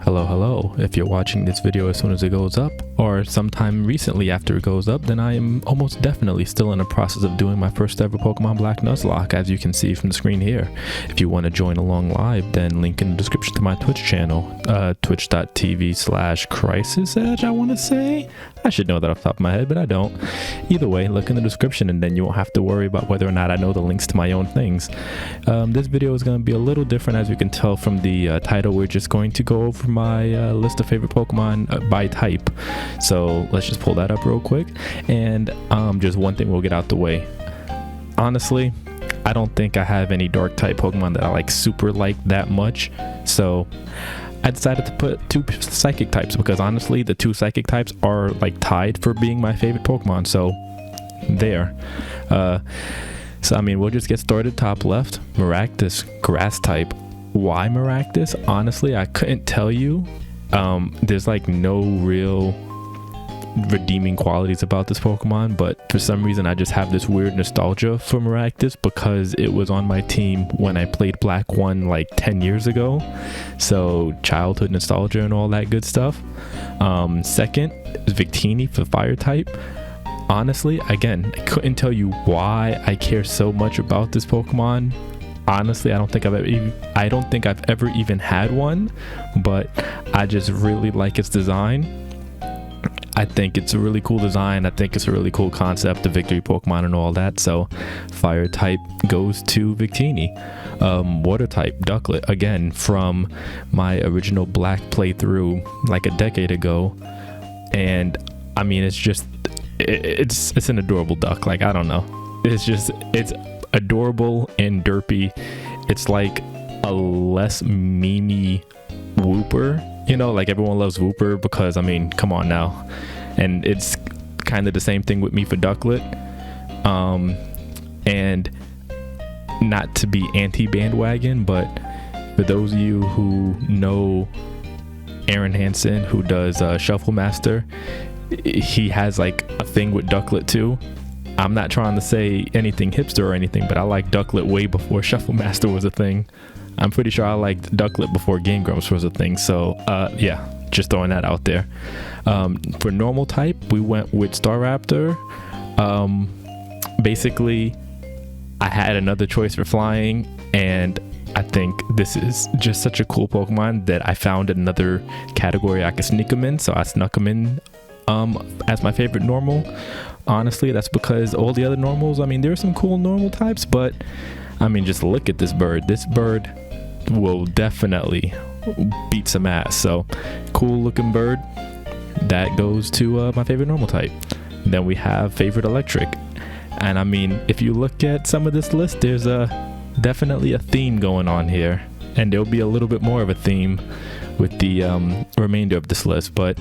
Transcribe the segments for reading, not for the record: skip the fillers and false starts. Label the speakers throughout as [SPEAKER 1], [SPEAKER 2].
[SPEAKER 1] Hello. If you're watching this video as soon as it goes up, or sometime recently after it goes up, then I am almost definitely still in the process of doing my first ever Pokemon Black Nuzlocke, as you can see from the screen here. If you want to join along live, then link in the description to my Twitch channel, twitch.tv/Crisis Edge, I want to say. I should know that off the top of my head, but I don't. Either way, look in the description and then you won't have to worry about whether or not I know the links to my own things. This video is going to be a little different, as you can tell from the title. We're just going to go over my list of favorite Pokemon by type. So let's just pull that up real quick. And just one thing we'll get out the way. Honestly, I don't think I have any dark type Pokemon that I super like that much. So I decided to put two psychic types because honestly the two psychic types are tied for being my favorite Pokemon. So there. So I mean, we'll just get started. Top left, Maractus, grass type. Why Maractus? Honestly, I couldn't tell you. There's no real redeeming qualities about this Pokemon, but for some reason I just have this weird nostalgia for Maractus because it was on my team when I played Black 1 10 years ago. So childhood nostalgia and all that good stuff. Second is Victini for fire type. Honestly, again, I couldn't tell you why I care so much about this Pokemon. Honestly, I don't think I've ever even had one, but I just really like its design. I think it's a really cool design. I think it's a really cool concept, the victory Pokemon and all that. So fire type goes to Victini. Water type, Ducklet, again from my original Black playthrough a decade ago. And I mean, it's an adorable duck. I don't know, it's adorable and derpy. It's like a less memey Wooper, everyone loves Wooper because I mean, come on now. And it's kind of the same thing with me for Ducklet. And not to be anti-bandwagon, but for those of you who know Aaron Hansen, who does Shuffle Master, he has a thing with Ducklet too. I'm not trying to say anything hipster or anything, but I like Ducklet way before Shuffle Master was a thing. I'm pretty sure I liked Ducklet before Game Grumps was a thing. So yeah, just throwing that out there. For normal type, we went with Staraptor. Basically, I had another choice for flying, and I think this is just such a cool Pokemon that I found another category I could sneak him in. So I snuck him in as my favorite normal. Honestly, that's because all the other normals, I mean, there are some cool normal types, but I mean, just look at this bird. This bird will definitely beat some ass. So cool looking bird. That goes to my favorite normal type. Then we have favorite electric. And I mean, if you look at some of this list, there's definitely a theme going on here. And there'll be a little bit more of a theme with the remainder of this list. But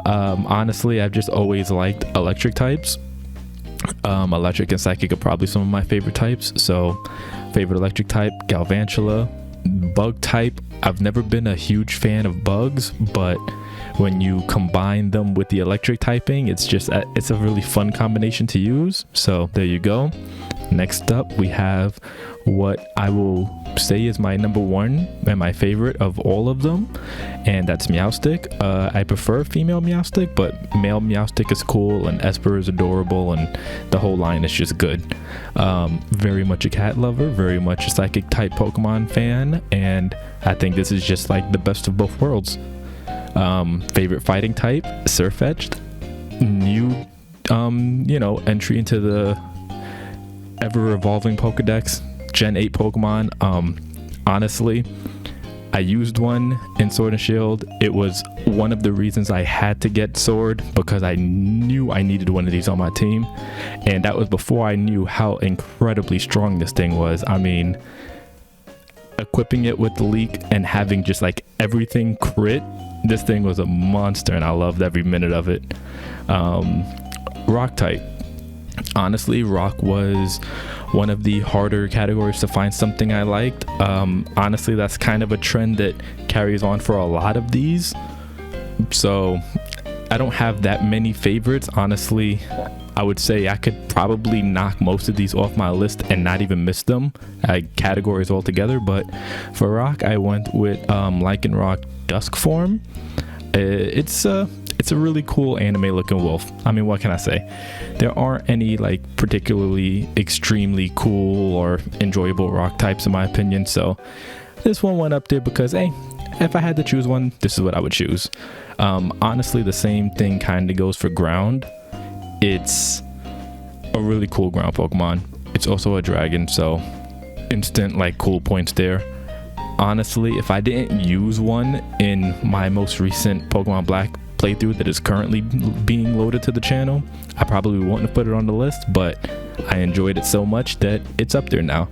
[SPEAKER 1] honestly, I've just always liked electric types. Electric and psychic are probably some of my favorite types. So favorite electric type, Galvantula. Bug type, I've never been a huge fan of bugs, but when you combine them with the electric typing, it's a really fun combination to use. So there you go. Next up, we have what I will say is my number one and my favorite of all of them, and that's Meowstic. I prefer female Meowstic, but male Meowstic is cool, and Esper is adorable, and the whole line is just good. Very much a cat lover, very much a psychic type Pokemon fan, and I think this is just the best of both worlds. Favorite fighting type, Sirfetch'd. New entry into the ever-evolving Pokedex, Gen 8 Pokemon. Honestly, I used one in Sword and Shield. It was one of the reasons I had to get Sword, because I knew I needed one of these on my team, and that was before I knew how incredibly strong this thing was. I mean, equipping it with the leak and having just everything crit, this thing was a monster, and I loved every minute of it. Rock type. Honestly, rock was one of the harder categories to find something I liked. Honestly, that's kind of a trend that carries on for a lot of these. So I don't have that many favorites. Honestly, I would say I could probably knock most of these off my list and not even miss them categories altogether. But for rock, I went with Lycanroc Dusk Form. It's a really cool anime looking wolf. I mean, what can I say? There aren't any like particularly extremely cool or enjoyable rock types in my opinion, so this one went up there because, hey, if I had to choose one, this is what I would choose. Honestly, the same thing kind of goes for ground. It's a really cool ground Pokemon. It's also a dragon, so instant like cool points there. Honestly, if I didn't use one in my most recent Pokemon Black playthrough that is currently being loaded to the channel, I probably wouldn't have put it on the list, but I enjoyed it so much that it's up there now.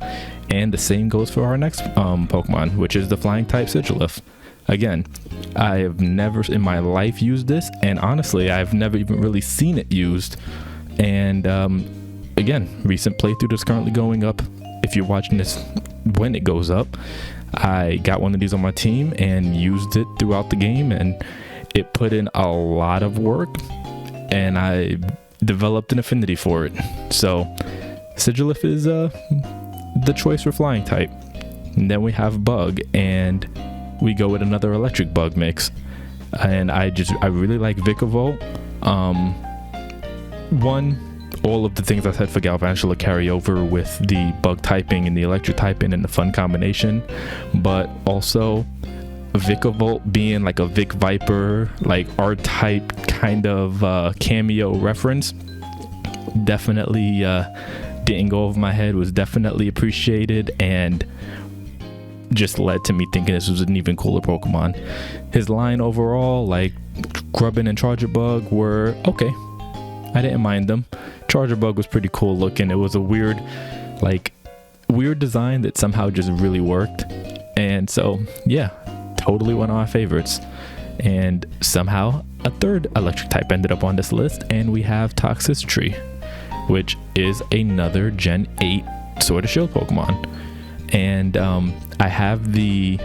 [SPEAKER 1] And the same goes for our next Pokemon, which is the flying type Sigilyph. Again, I have never in my life used this, and honestly I've never even really seen it used. And again, recent playthrough that's currently going up. If you're watching this when it goes up, I got one of these on my team and used it throughout the game, and it put in a lot of work, and I developed an affinity for it. So Sigilyph is the choice for flying type. And then we have Bug, and we go with another electric bug mix. And I really like Vikavolt. All of the things I said for Galvantula carry over with the bug typing and the electric typing and the fun combination, but also Vikavolt being like a Vic Viper, like R-type kind of cameo reference, definitely didn't go over my head, was definitely appreciated, and just led to me thinking this was an even cooler Pokemon. His line overall, like Grubbin and Charjabug, were okay. I didn't mind them. Charjabug was pretty cool looking. It was a weird design that somehow just really worked. And so, yeah, totally one of my favorites. And somehow a third electric type ended up on this list, and we have Toxtricity, which is another Gen 8 Sword and Shield Pokemon. And I have the,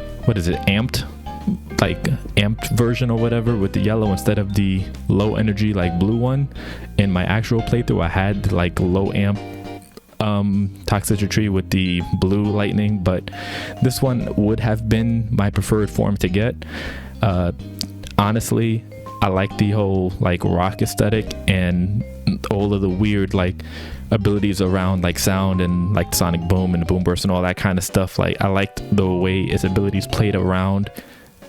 [SPEAKER 1] amped version or whatever with the yellow instead of the low energy like blue one. In my actual playthrough, I had like low amp Toxtricity with the blue lightning, but this one would have been my preferred form to get. Honestly, I like the whole like rock aesthetic and all of the weird like abilities around like sound and like Sonic Boom and the Boom Burst and all that kind of stuff. Like I liked the way its abilities played around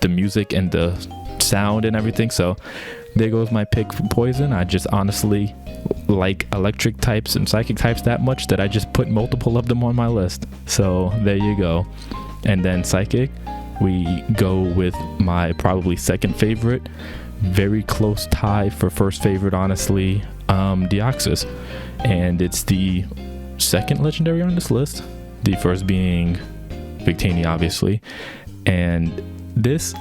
[SPEAKER 1] the music and the sound and everything. So there goes my pick for Poison. I just honestly like electric types and psychic types that much that I just put multiple of them on my list. So there you go. And then Psychic, we go with my probably second favorite, very close tie for first favorite, honestly, Deoxys. And it's the second legendary on this list, the first being Victini, obviously. And this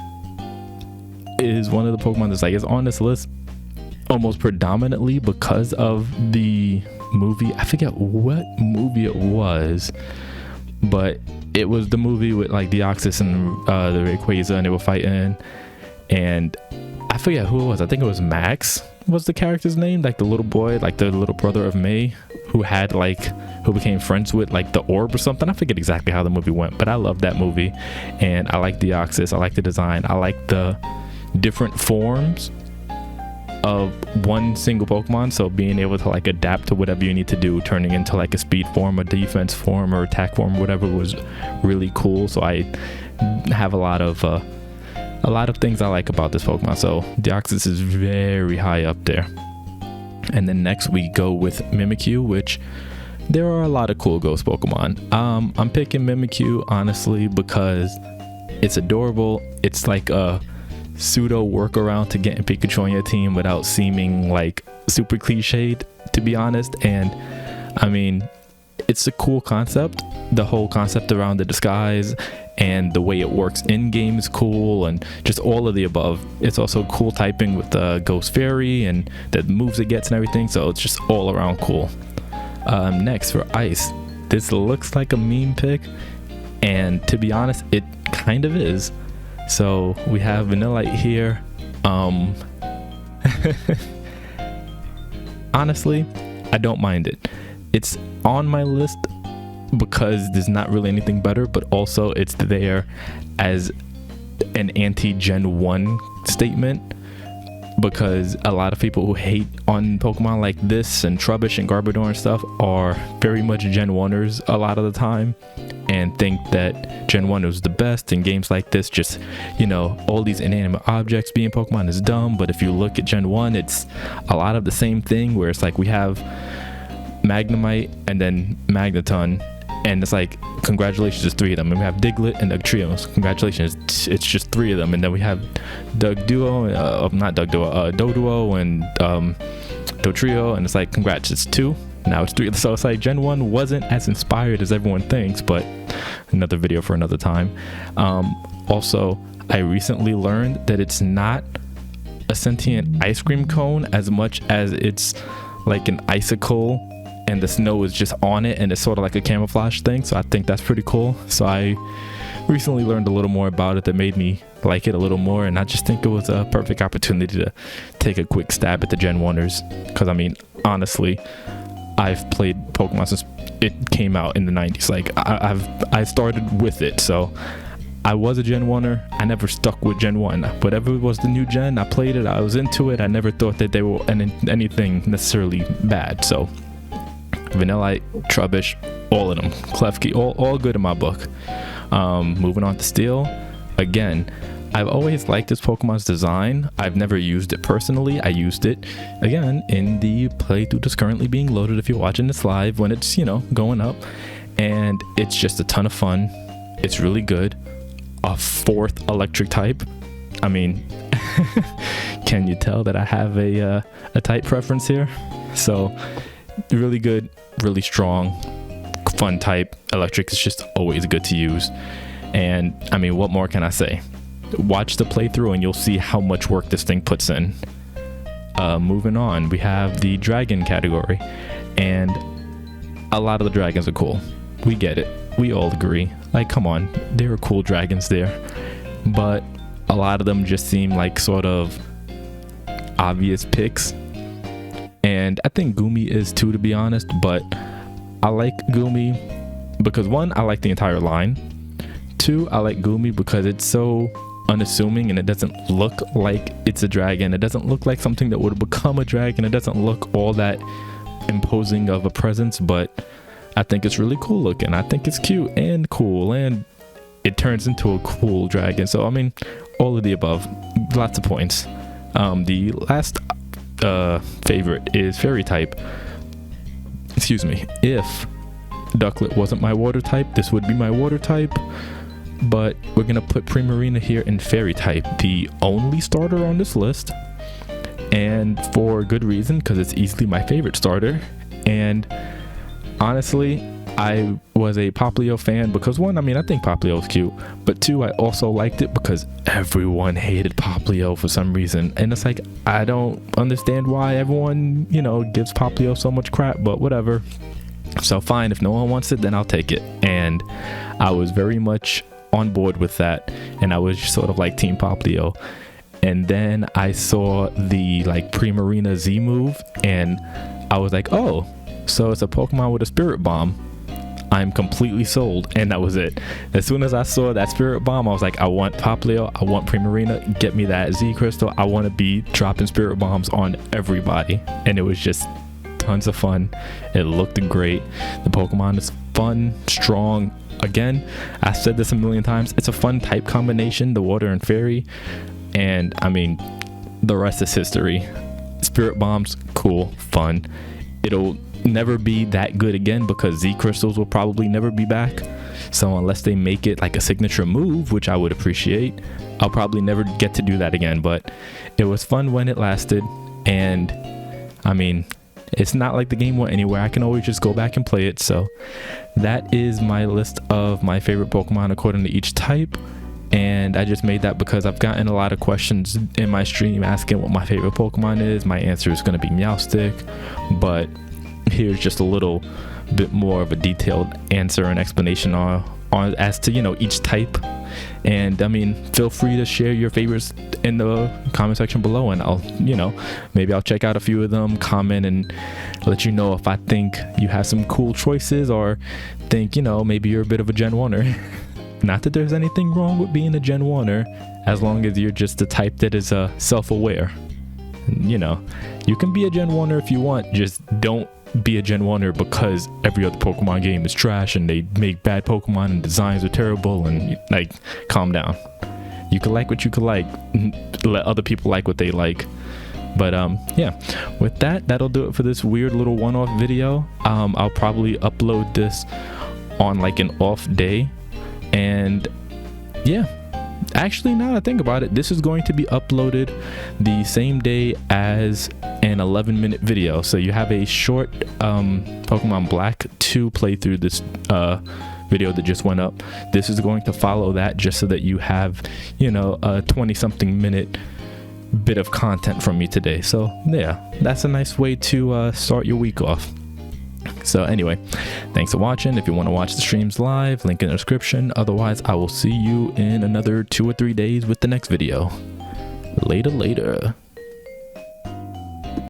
[SPEAKER 1] is one of the Pokemon that's like is on this list almost predominantly because of the movie. I forget what movie it was, but it was the movie with like Deoxys and the Rayquaza, and they were fighting, and I forget who it was. I think it was Max was the character's name, like the little boy, like the little brother of May, who became friends with like the orb or something. I forget exactly how the movie went, but I love that movie, and I like Deoxys. I like the design. I like the different forms of one single Pokemon, so being able to like adapt to whatever you need to do, turning into like a speed form, a defense form, or attack form, whatever, was really cool. So I have a lot of things I like about this Pokemon. So Deoxys is very high up there. And then next we go with Mimikyu, which there are a lot of cool ghost Pokemon. I'm picking Mimikyu honestly because it's adorable. It's like a pseudo workaround to getting Pikachu on your team without seeming like super cliched, to be honest. And I mean, it's a cool concept. The whole concept around the disguise and the way it works in game is cool, and just all of the above. It's also cool typing with the Ghost Fairy and the moves it gets and everything, so it's just all around cool. Next for Ice, this looks like a meme pick, and to be honest, it kind of is. So we have Vanillite here. Honestly, I don't mind it. It's on my list because there's not really anything better, but also it's there as an anti-Gen 1 statement, because a lot of people who hate on Pokemon like this and Trubbish and Garbodor and stuff are very much Gen 1ers a lot of the time, and think that Gen 1 is the best, and games like this just, you know, all these inanimate objects being Pokemon is dumb. But if you look at Gen 1, it's a lot of the same thing, where it's like we have Magnemite and then Magneton, and it's like, congratulations, there's 3 of them. And we have Diglett and Dugtrio, congratulations, it's just 3 of them. And then we have Doduo and Dotrio, and it's like, congrats, it's 2. Now it's 3. So it's like Gen 1 wasn't as inspired as everyone thinks, but another video for another time. Also, I recently learned that it's not a sentient ice cream cone as much as it's like an icicle, and the snow is just on it, and it's sort of like a camouflage thing. So I think that's pretty cool. So I recently learned a little more about it that made me like it a little more, and I just think it was a perfect opportunity to take a quick stab at the Gen 1ers, because I mean, honestly, I've played Pokemon since it came out in the 90s. Like I started with it, so I was a Gen 1er. I never stuck with Gen 1. Whatever was the new gen, I played it, I was into it. I never thought that they were anything necessarily bad. So Vanillite, Trubbish, all of them, Klefki, all good in my book. Moving on to Steel. Again, I've always liked this Pokemon's design. I've never used it personally. I used it, again, in the playthrough that's currently being loaded if you're watching this live, when it's, you know, going up. And it's just a ton of fun. It's really good. A 4th electric type. I mean, can you tell that I have a type preference here? So, really good, really strong, fun type. Electric is just always good to use. And I mean, what more can I say? Watch the playthrough and you'll see how much work this thing puts in. Moving on, we have the dragon category, and a lot of the dragons are cool. We get it, we all agree. Like, come on, there are cool dragons there, but a lot of them just seem like sort of obvious picks, and I think Gumi is too, to be honest. But I like Gumi because, 1, I like the entire line. 2, I like Gumi because it's so unassuming and it doesn't look like it's a dragon. It doesn't look like something that would become a dragon. It doesn't look all that imposing of a presence, but I think it's really cool looking. I think it's cute and cool, and it turns into a cool dragon. So I mean, all of the above, lots of points. The last favorite is fairy type. Excuse me. If Ducklett wasn't my water type, this would be my water type, but we're gonna put Primarina here in fairy type, the only starter on this list, and for good reason, because it's easily my favorite starter. And honestly, I was a Popplio fan because, 1, I mean, I think Popplio is cute, but 2, I also liked it because everyone hated Popplio for some reason, and it's like, I don't understand why everyone, you know, gives Popplio so much crap, but whatever. So fine, if no one wants it, then I'll take it. And I was very much on board with that, and I was just sort of like Team Popplio. And then I saw the like Primarina Z move, and I was like, oh, so it's a Pokemon with a Spirit Bomb. I'm completely sold. And that was it. As soon as I saw that Spirit Bomb, I was like, I want Popplio, I want Primarina, get me that Z Crystal. I want to be dropping Spirit Bombs on everybody. And it was just tons of fun. It looked great. The Pokemon is fun, strong. Again, I said this a million times, it's a fun type combination, the water and fairy. And I mean, the rest is history. Spirit Bombs, cool, fun. It'll never be that good again because Z Crystals will probably never be back. So unless they make it like a signature move, which I would appreciate, I'll probably never get to do that again. But it was fun when it lasted. And I mean, it's not like the game went anywhere. I can always just go back and play it. So that is my list of my favorite Pokemon according to each type. And I just made that because I've gotten a lot of questions in my stream asking what my favorite Pokemon is. My answer is going to be Meowstic, but here's just a little bit more of a detailed answer and explanation on as to, you know, each type. And I mean, feel free to share your favorites in the comment section below, and I'll, maybe I'll check out a few of them, comment, and let you know if I think you have some cool choices, or think, maybe you're a bit of a Gen 1er. Not that there's anything wrong with being a Gen 1er, as long as you're just the type that is self-aware. You can be a Gen 1er if you want, just don't be a Gen 1er because every other Pokemon game is trash and they make bad Pokemon and designs are terrible, and calm down. You can like what you can like, let other people like what they like. But yeah, with that'll do it for this weird little one-off video. I'll probably upload this on an off day, and yeah, actually, now that I think about it, this is going to be uploaded the same day as an 11-minute video. So you have a short Pokemon Black 2 playthrough, this video that just went up. This is going to follow that, just so that you have, a 20-something minute bit of content from me today. So yeah, that's a nice way to start your week off. So anyway, thanks for watching. If you want to watch the streams live, link in the description. Otherwise, I will see you in another 2 or 3 days with the next video. Later.